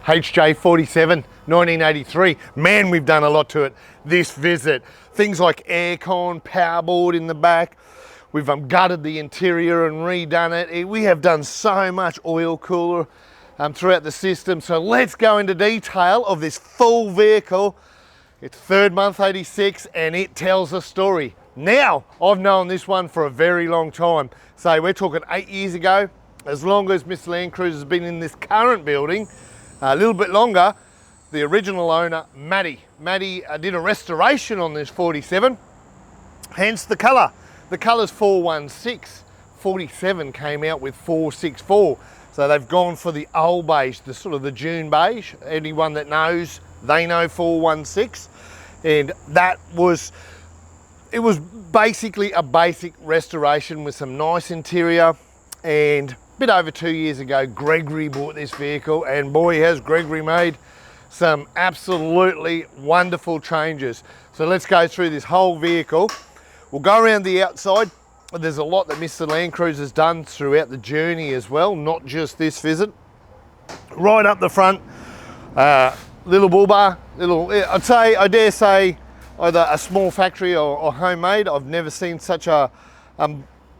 HJ47, 1983. Man, we've done a lot to it this visit. Things like aircon, power board in the back. We've gutted the interior and redone it. We have done so much. Oil cooler throughout the system. So let's go into detail of this full vehicle. It's third month 86 and it tells a story. Now, I've known this one for a very long time. So we're talking 8 years ago. As long as Mr. Landcruiser has been in this current building, a little bit longer, the original owner, Matty did a restoration on this 47, hence the colour. The colour's 416, 47 came out with 464. So they've gone for the old beige, the sort of the June beige. Anyone that knows, they know 416. And it was basically a basic restoration with some nice interior. And a bit over 2 years ago, Gregory bought this vehicle, and boy, has Gregory made some absolutely wonderful changes. So let's go through this whole vehicle. We'll go around the outside. There's a lot that Mr. Landcruiser's done throughout the journey as well, not just this visit. Right up the front, little bull bar, I dare say, either a small factory or homemade. I've never seen such a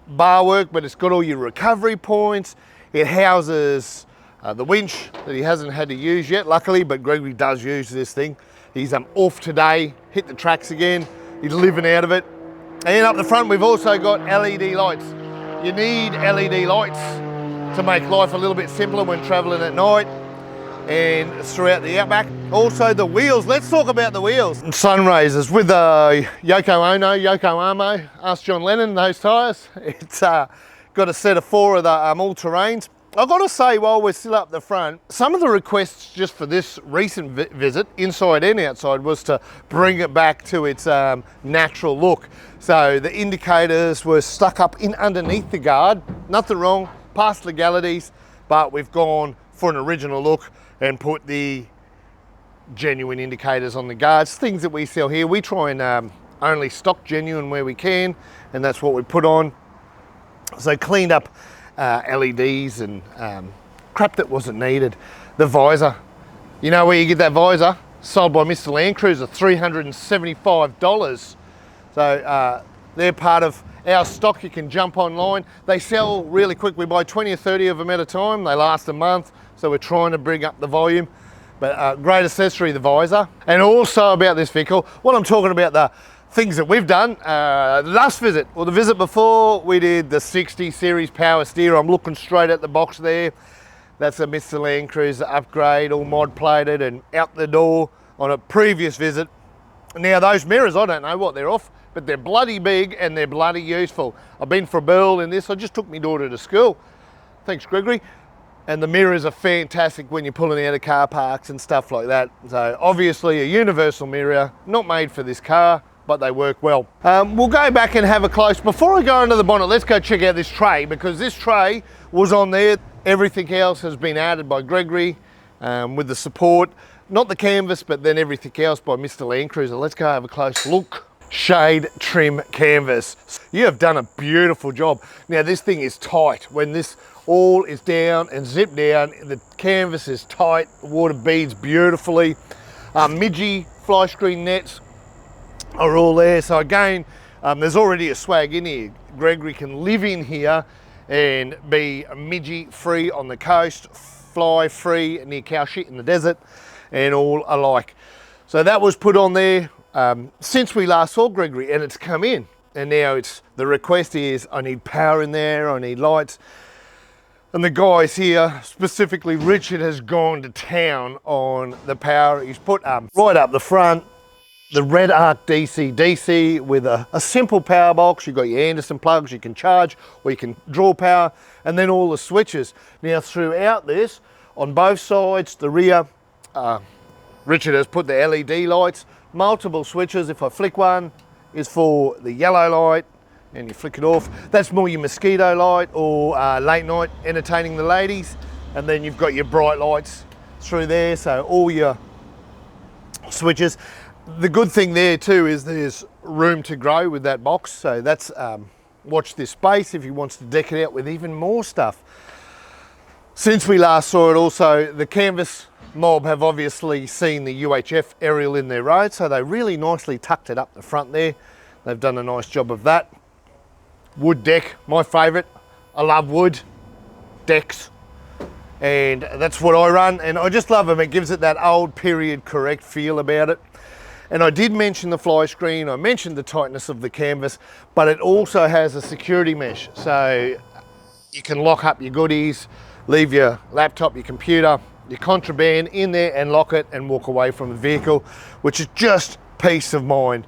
bar work, but it's got all your recovery points. It houses the winch that he hasn't had to use yet, luckily, but Gregory does use this thing. He's off today, hit the tracks again. He's living out of it. And up the front, we've also got LED lights. You need LED lights to make life a little bit simpler when traveling at night and throughout the outback. Also the wheels, let's talk about the wheels. Sun raisers with the Yoko, ask John Lennon, those tyres. It's got a set of 4 of the all-terrains. I've got to say, while we're still up the front, some of the requests just for this recent visit, inside and outside, was to bring it back to its natural look. So the indicators were stuck up in underneath the guard. Nothing wrong, past legalities, but we've gone for an original look and put the genuine indicators on the guards. Things that we sell here, we try and only stock genuine where we can, and that's what we put on. So cleaned up LEDs and crap that wasn't needed. The visor, you know where you get that visor? Sold by Mr. Landcruiser, $375. So they're part of our stock. You can jump online. They sell really quick. We buy 20 or 30 of them at a time. They last a month, so we're trying to bring up the volume. But great accessory, the visor. And also about this vehicle, what I'm talking about, the things that we've done. The last visit, or the visit before, we did the 60 series power steer. I'm looking straight at the box there. That's a Mr. Landcruiser upgrade, all mod plated and out the door on a previous visit. Now those mirrors, I don't know what they're off, but they're bloody big and they're bloody useful. I've been for a burl in this. I just took my daughter to school. Thanks, Gregory. And the mirrors are fantastic when you're pulling out of car parks and stuff like that. So obviously a universal mirror, not made for this car, but they work well. We'll go back and have a close. Before I go into the bonnet, let's go check out this tray, because this tray was on there. Everything else has been added by Gregory with the support. Not the canvas, but then everything else by Mr. Landcruiser. Let's go have a close look. Shade trim canvas. You have done a beautiful job. Now this thing is tight. When this all is down and zipped down, the canvas is tight, water beads beautifully. Midgie fly screen nets are all there. So again, there's already a swag in here. Gregory can live in here and be midgie free on the coast, fly free near cow shit in the desert, and all alike. So that was put on there since we last saw Gregory, and it's come in. And now the request is, I need power in there, I need lights. And the guys here, specifically Richard, has gone to town on the power. He's put right up the front, the Red Arc DC with a simple power box. You've got your Anderson plugs, you can charge or you can draw power, and then all the switches. Now throughout this, on both sides, the rear, Richard has put the LED lights, multiple switches. If I flick one, is for the yellow light, and you flick it off. That's more your mosquito light or late night entertaining the ladies. And then you've got your bright lights through there, so all your switches. The good thing there too is there's room to grow with that box. So that's, watch this space if he wants to deck it out with even more stuff. Since we last saw it also, the canvas Mob have obviously seen the UHF aerial in their road, so they really nicely tucked it up the front there. They've done a nice job of that. Wood deck, my favourite. I love wood decks, and that's what I run, and I just love them. It gives it that old period correct feel about it. And I did mention the fly screen, I mentioned the tightness of the canvas, but it also has a security mesh, so you can lock up your goodies, leave your laptop, your computer, your contraband in there and lock it and walk away from the vehicle, which is just peace of mind.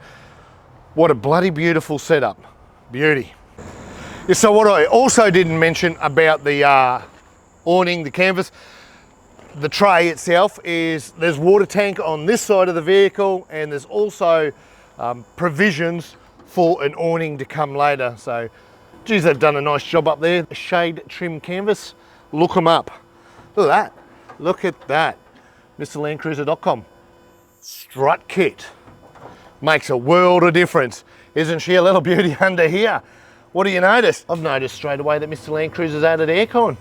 What a bloody beautiful setup. Beauty. So what I also didn't mention about the awning, the canvas, the tray itself is there's water tank on this side of the vehicle, and there's also provisions for an awning to come later. So, geez, they've done a nice job up there. Shade trim canvas, look them up. Look at that. Look at that, MrLandcruiser.com. Strut kit. Makes a world of difference. Isn't she a little beauty under here? What do you notice? I've noticed straight away that Mr. Landcruiser's added aircon.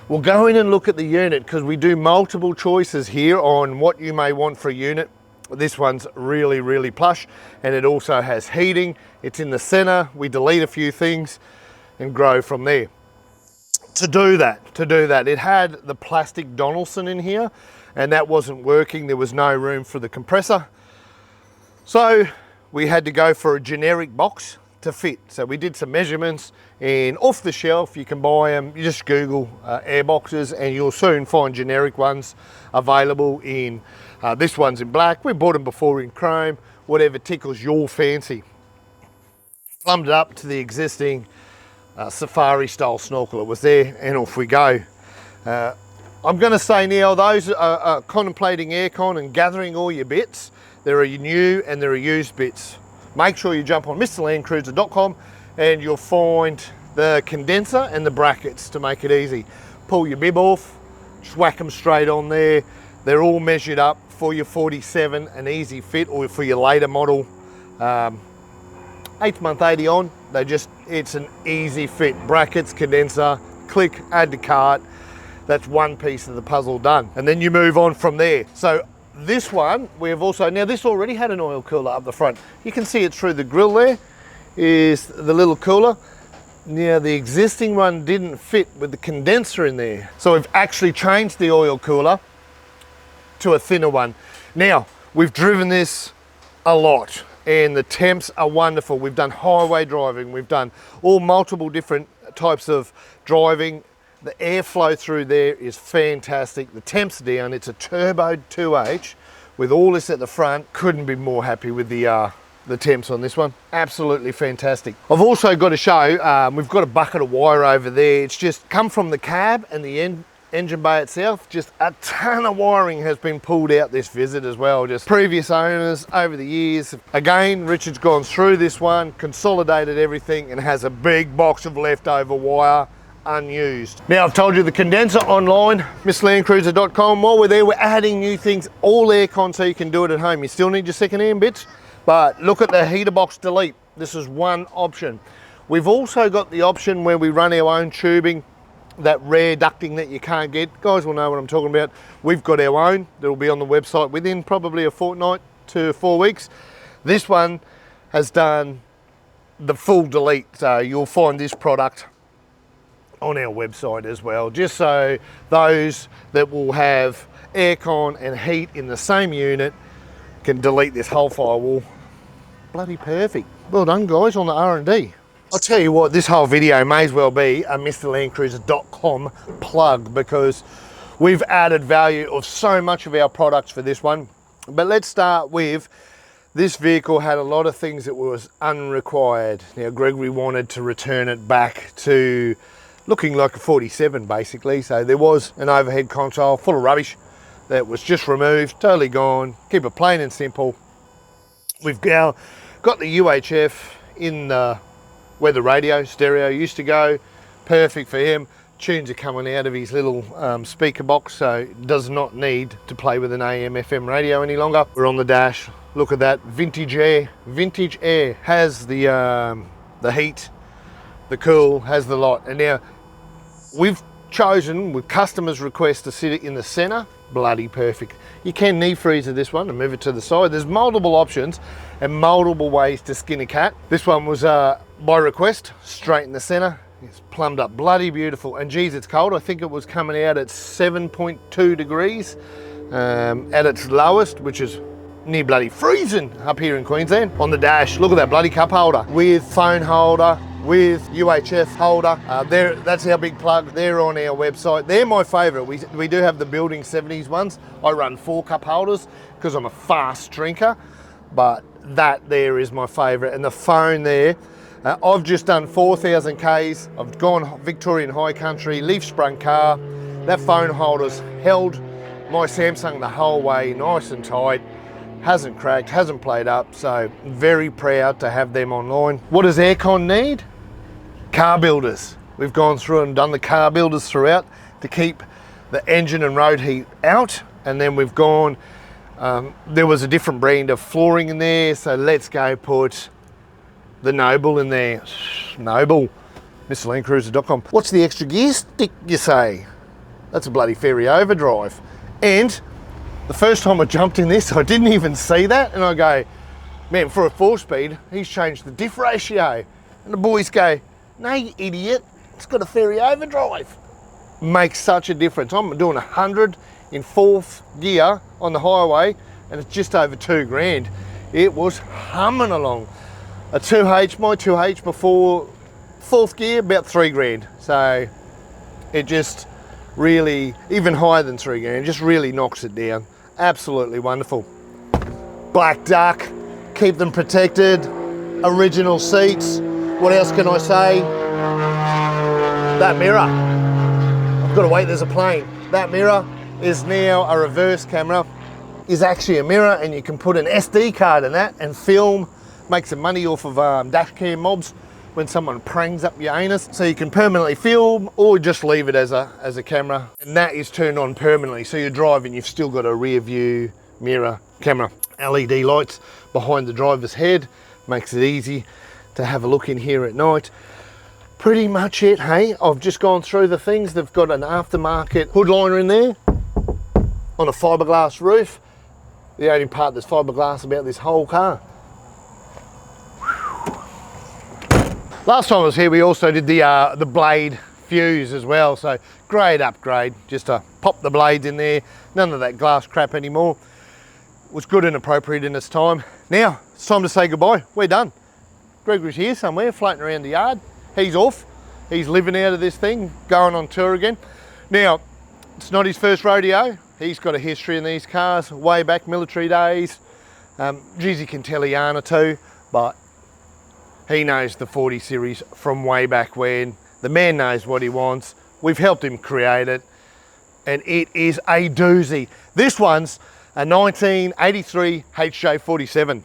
We'll go in and look at the unit because we do multiple choices here on what you may want for a unit. This one's really, really plush, and it also has heating. It's in the center. We delete a few things and grow from there. To do that, it had the plastic Donaldson in here, and that wasn't working. There was no room for the compressor. So we had to go for a generic box to fit. So we did some measurements, and off the shelf, you can buy them. You just Google air boxes and you'll soon find generic ones available in, this one's in black. We bought them before in chrome, whatever tickles your fancy. Plumbed it up to the existing safari style snorkel. It was there, and off we go. I'm going to say now, those are contemplating aircon and gathering all your bits. There are new and there are used bits. Make sure you jump on MrLandcruiser.com and you'll find the condenser and the brackets to make it easy. Pull your bib off, just whack them straight on there. They're all measured up for your 47, an easy fit, or for your later model 8th month 80 on. It's an easy fit. Brackets, condenser, click, add to cart. That's one piece of the puzzle done. And then you move on from there. So this one, we've also, now this already had an oil cooler up the front. You can see it through the grill there, is the little cooler. Now the existing one didn't fit with the condenser in there. So we've actually changed the oil cooler to a thinner one. Now, we've driven this a lot, and the temps are wonderful. We've done highway driving, we've done all multiple different types of driving. The airflow through there is fantastic. The temps down. It's a turbo 2H with all this at the front. Couldn't be more happy with the temps on this one. Absolutely fantastic. I've also got to show, we've got a bucket of wire over there. It's just come from the cab and the engine bay itself. Just a ton of wiring has been pulled out this visit as well. Just previous owners over the years. Again, Richard's gone through this one, consolidated everything, and has a big box of leftover wire unused. Now, I've told you the condenser online, MrLandcruiser.com. While we're there, we're adding new things, all aircon, so you can do it at home. You still need your second-hand bits, but look at the heater box delete. This is one option. We've also got the option where we run our own tubing, that rare ducting that you can't get. Guys will know what I'm talking about. We've got our own that'll be on the website within probably a fortnight to 4 weeks. This one has done the full delete, so you'll find this product on our website as well, just so those that will have aircon and heat in the same unit can delete this whole firewall. Bloody perfect. Well done, guys, on the R&D. I'll tell you what, this whole video may as well be a MrLandcruiser.com plug, because we've added value of so much of our products for this one. But let's start with, this vehicle had a lot of things that was unrequired. Now, Gregory wanted to return it back to looking like a 47 basically. So there was an overhead console full of rubbish that was just removed, totally gone. Keep it plain and simple. We've now got the UHF in where the radio stereo used to go. Perfect for him. Tunes are coming out of his little speaker box, so does not need to play with an AM FM radio any longer. We're on the dash. Look at that, vintage air. Vintage air has the heat, the cool, has the lot. And now we've chosen, with customers' request, to sit it in the center bloody perfect. You can knee freezer this one and move it to the side. There's multiple options and multiple ways to skin a cat. This one was by request, straight in the center. It's plumbed up bloody beautiful, and geez, it's cold. I think it was coming out at 7.2 degrees at its lowest, which is near bloody freezing up here in Queensland. On the dash, look at that bloody cup holder with phone holder, with UHF holder. That's our big plug. They're on our website. They're my favorite. We do have the Building 70s ones. I run 4 cup holders because I'm a fast drinker, but that there is my favorite. And the phone there, I've just done 4,000 Ks. I've gone Victorian high country, leaf sprung car. That phone holder's held my Samsung the whole way, nice and tight. Hasn't cracked, hasn't played up, so very proud to have them online. What does aircon need? Car builders. We've gone through and done the car builders throughout to keep the engine and road heat out, and then we've gone, there was a different brand of flooring in there, so let's go put the Noble in there. Noble, MrLandcruiser.com. What's the extra gear stick, you say? That's a bloody fairy overdrive. And the first time I jumped in this, I didn't even see that, and I go, man, for a 4-speed, he's changed the diff ratio. And the boys go, no, you idiot, it's got a fairy overdrive. Makes such a difference. I'm doing 100 in 4th gear on the highway, and it's just over 2 grand. It was humming along. A 2H, my 2H before 4th gear, about 3 grand. So it just really, even higher than 3 grand, just really knocks it down. Absolutely wonderful. Black duck, keep them protected. Original seats. What else can I say? That mirror. I've got to wait, there's a plane. That mirror is now a reverse camera. Is actually a mirror, and you can put an SD card in that and film, make some money off of dash cam mobs when someone prangs up your anus. So you can permanently film or just leave it as a camera. And that is turned on permanently. So you're driving, you've still got a rear view mirror camera. LED lights behind the driver's head, makes it easy to have a look in here at night. Pretty much it, hey? I've just gone through the things. They've got an aftermarket hood liner in there on a fiberglass roof. The only part that's fiberglass about this whole car. Last time I was here, we also did the blade fuse as well, so great upgrade, just to pop the blades in there, none of that glass crap anymore. Was good and appropriate in its time. Now, it's time to say goodbye, we're done. Gregorys here somewhere, floating around the yard. He's off, he's living out of this thing, going on tour again. Now, it's not his first rodeo, he's got a history in these cars, way back military days. Geez, he can tell Iana too, but he knows the 40 series from way back when. The man knows what he wants. We've helped him create it, and it is a doozy. This one's a 1983 HJ47.